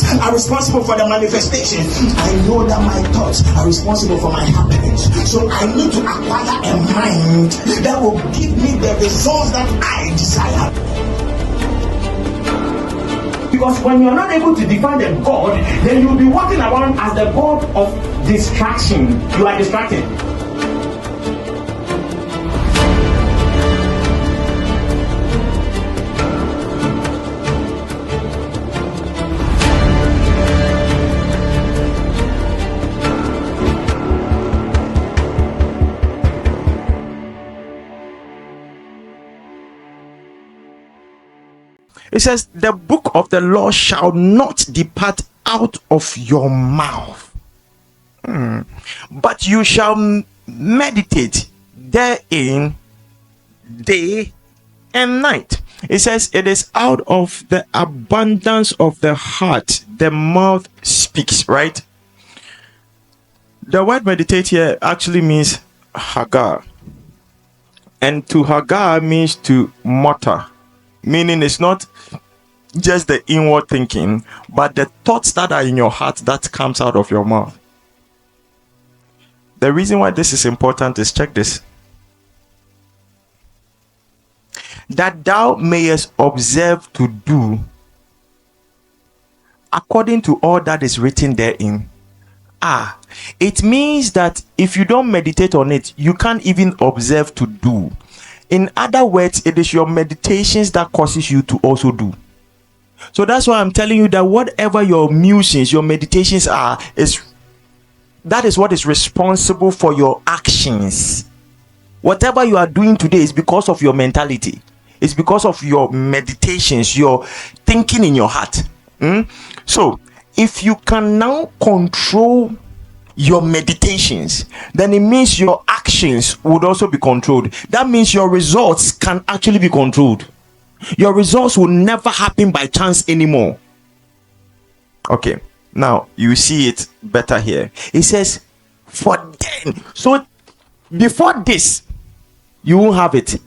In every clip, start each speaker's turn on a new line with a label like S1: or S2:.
S1: thoughts are responsible for the manifestation. I know that my thoughts are responsible for my happenings. So I need to acquire a mind that will give me the results that I desire. Because when you're not able to define the God, then you'll be walking around as the God of distraction. You are distracted. It says, the book of the law shall not depart out of your mouth, but you shall meditate therein day and night. It says, it is out of the abundance of the heart the mouth speaks, right? The word meditate here actually means hagar, and to hagar means to mutter, meaning it's not just the inward thinking, but the thoughts that are in your heart that comes out of your mouth. The reason why this is important is, check this: that thou mayest observe to do according to all that is written therein. It means that if you don't meditate on it, you can't even observe to do. In other words, it is your meditations that causes you to also do. So that's why I'm telling you that whatever your musings, your meditations are, that is what is responsible for your actions. Whatever you are doing today is because of your mentality. It's because of your meditations, your thinking in your heart. So if you can now control your meditations, then it means your actions would also be controlled. That means your results can actually be controlled. Your results will never happen by chance anymore. Okay, now you see it better here. It says, for then. So before this, you won't have it.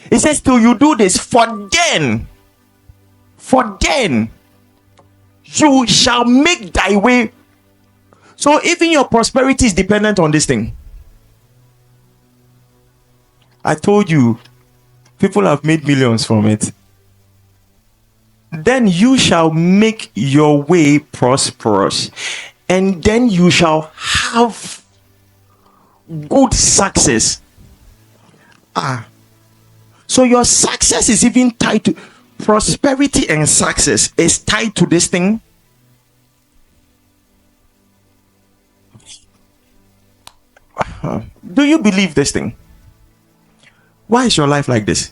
S1: It says, till you do this, for then you shall make thy way. So even your prosperity is dependent on this thing. I told you, people have made millions from it. Then you shall make your way prosperous, and then you shall have good success. So your success is even tied to prosperity, and success is tied to this thing. Do you believe this thing? Why is your life like this?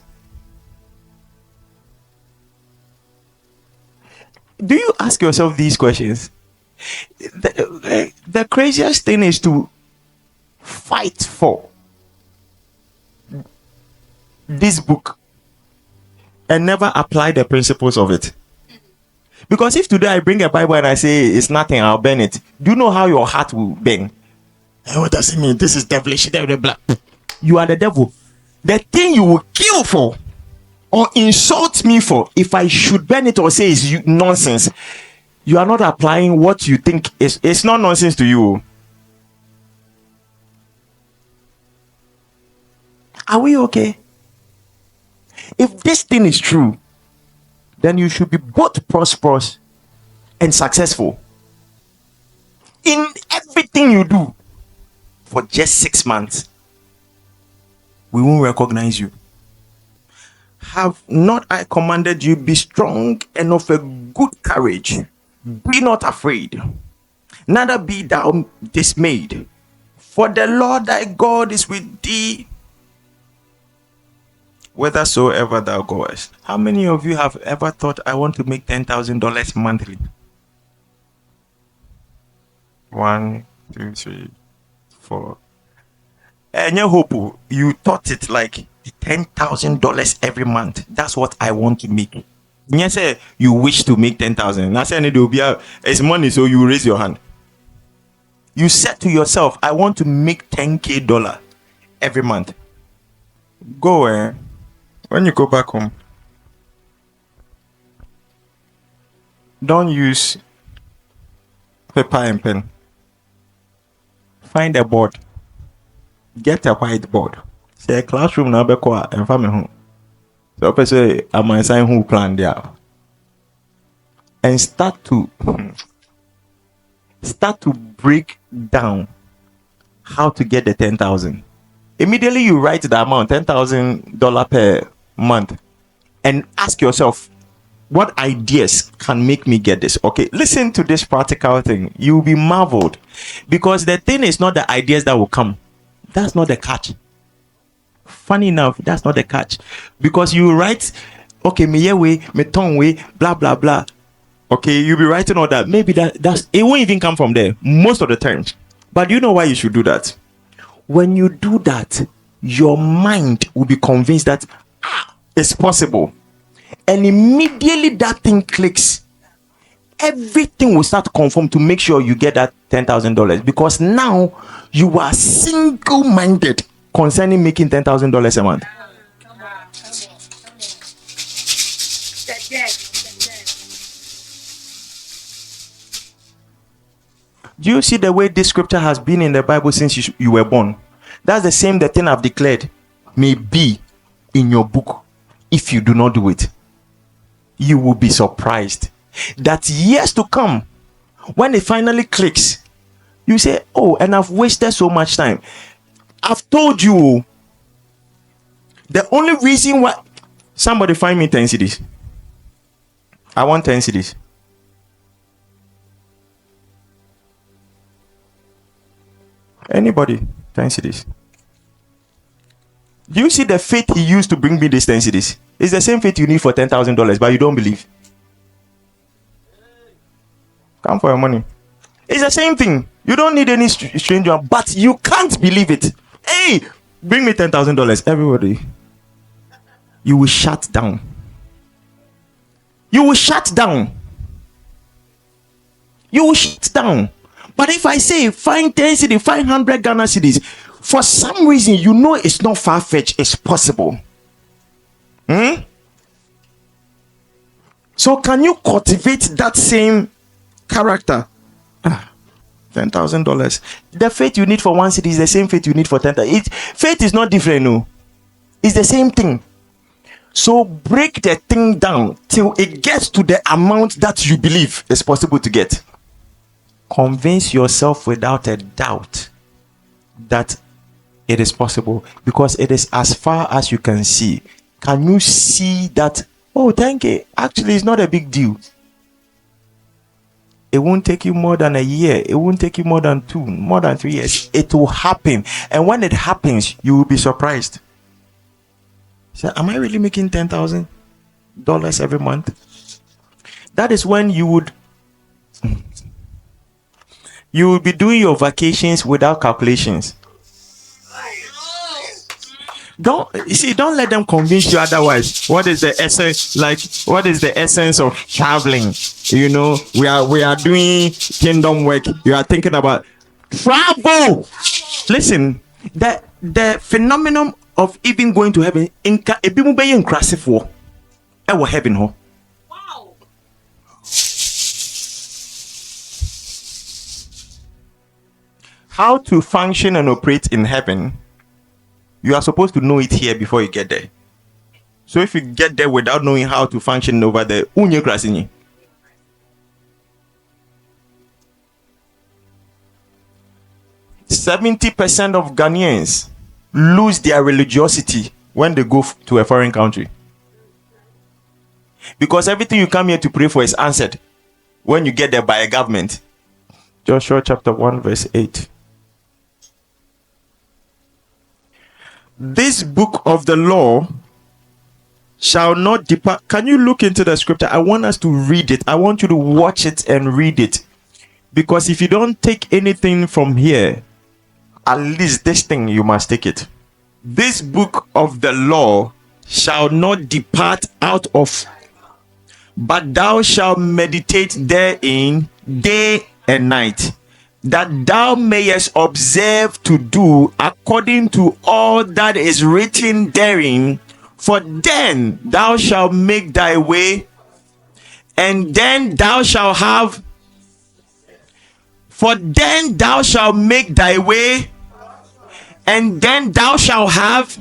S1: Do you ask yourself these questions? The craziest thing is to fight for this book and never apply the principles of it. Because if today I bring a Bible and I say it's nothing, I'll burn it, do you know how your heart will burn? What does it mean? This is devilish. You are the devil. The thing you will kill for or insult me for, if I should burn it or say it's nonsense, you are not applying what you think is. It's not nonsense to you. Are we okay? If this thing is true, then you should be both prosperous and successful in everything you do. For just 6 months, we won't recognize you. Have not I commanded you, be strong and of a good courage? Be not afraid, neither be thou dismayed, for the Lord thy God is with thee whithersoever thou goest. How many of you have ever thought, I want to make $10,000 monthly? 1, 2, 3, 4. And you hope you thought it like $10,000 every month. That's what I want to make. Yes, you wish to make 10,000. I said it's money, so you raise your hand. You said to yourself, I want to make $10,000 every month. Go when you go back home, don't use paper and pen. Find a board. Get a whiteboard. Say a classroom now be kwa and family home. So I say I might sign who plan there. And start to break down how to get the 10,000. Immediately you write the amount, $10,000 per month, and ask yourself, what ideas can make me get this? Okay, listen to this practical thing. You'll be marveled, because the thing is not the ideas that will come. That's not the catch. Funny enough, that's not the catch, because you write, okay, me way, me tongue way, blah blah blah. Okay, you'll be writing all that. Maybe that's it won't even come from there most of the times. But you know why you should do that? When you do that, your mind will be convinced that it's possible, and immediately that thing clicks. Everything will start to conform to make sure you get that $10,000, because now you are single-minded concerning making $10,000 a month. Do you see the way this scripture has been in the Bible since you were born? That's the same the thing I've declared may be in your book. If you do not do it, you will be surprised that years to come, when it finally clicks, you say, oh, and I've wasted so much time. I've told you, the only reason why somebody find me 10 cedis. I want 10 cedis. Anybody? 10 cedis. Do you see the faith he used to bring me this 10 cedis? It's the same faith you need for $10,000, but you don't believe. Come for your money. It's the same thing. You don't need any strange one, but you can't believe it. Hey, bring me $10,000, everybody. You will shut down. You will shut down. You will shut down. But if I say find 10 cedis, 500 Ghana cedis, for some reason you know it's not far-fetched, it's possible. So can you cultivate that same character? $10,000. The faith you need for 1 cedi is the same faith you need for 10,000. Faith is not different, no. It's the same thing. So break the thing down till it gets to the amount that you believe is possible to get. Convince yourself without a doubt that it is possible, because it is as far as you can see. Can you see that? Oh, thank you. Actually, it's not a big deal. It won't take you more than a year. It won't take you more than 2, more than 3 years. It will happen. And when it happens, you will be surprised. So, am I really making $10,000 every month? That is when you would be doing your vacations without calculations. Don't let them convince you otherwise. What is the essence? What is the essence of traveling? You know, we are doing kingdom work. You are thinking about travel. Listen, the phenomenon of even going to heaven in heaven. Wow. How to function and operate in heaven, you are supposed to know it here before you get there. So if you get there without knowing how to function over there, 70% of Ghanaians lose their religiosity when they go to a foreign country, because everything you come here to pray for is answered when you get there by a government. Joshua chapter 1 verse 8. This book of the law shall not depart. Can you look into the scripture? I want us to read it. I want you to watch it and read it, because if you don't take anything from here, at least this thing you must take it. This book of the law shall not depart out of, but thou shalt meditate therein day and night, that thou mayest observe to do according to all that is written therein. For then thou shalt make thy way, and then thou shalt have For then thou shalt make thy way, and then thou shalt have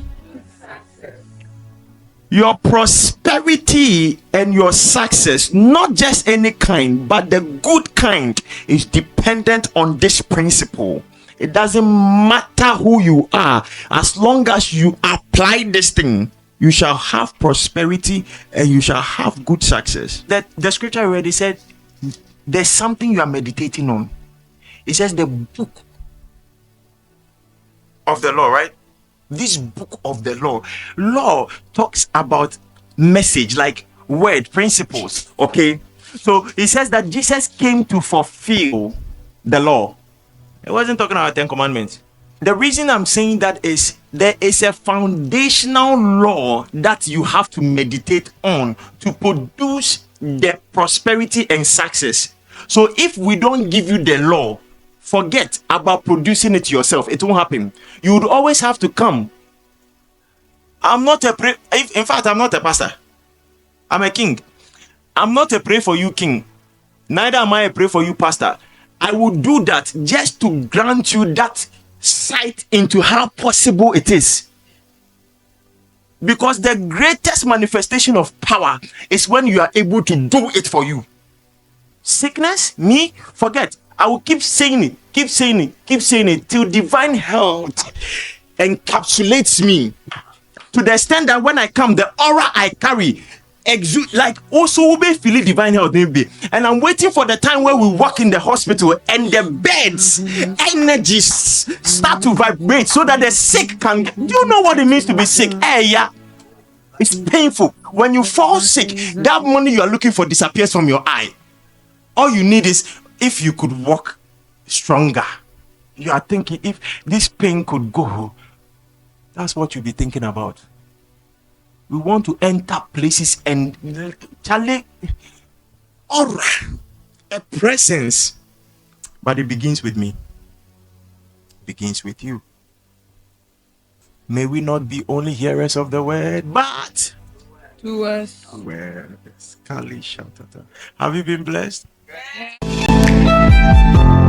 S1: your prosperity and your success. Not just any kind, but the good kind is dependent on this principle. It doesn't matter who you are, as long as you apply this thing, you shall have prosperity and you shall have good success. That the scripture already said there's something you are meditating on. It says the book of the law, right? This book of the law talks about message, like word, principles. Okay, so it says that Jesus came to fulfill the law. It wasn't talking about 10 commandments. The reason I'm saying that is there is a foundational law that you have to meditate on to produce the prosperity and success. So if we don't give you the law, forget about producing it yourself. It won't happen. You would always have to come. I'm not a in fact, I'm not a pastor. I'm a king. I'm not a pray for you king. Neither am I a pray for you pastor. I would do that just to grant you that sight into how possible it is. Because the greatest manifestation of power is when you are able to do it for you. Sickness, me, forget. I will keep saying it till divine health encapsulates me to the extent that when I come, the aura I carry exude like also will be feeling divine health maybe. And I'm waiting for the time where we walk in the hospital and the bed's energies start to vibrate so that the sick can. Do you know what it means to be sick? Yeah, it's painful. When you fall sick, that money you are looking for disappears from your eye. All you need is if you could walk stronger. You are thinking if this pain could go. That's what you'll be thinking about. We want to enter places and Charlie, aura, a presence. But it begins with me. It begins with you. May we not be only hearers of the word, but
S2: doers.
S1: Have you been blessed? Yeah.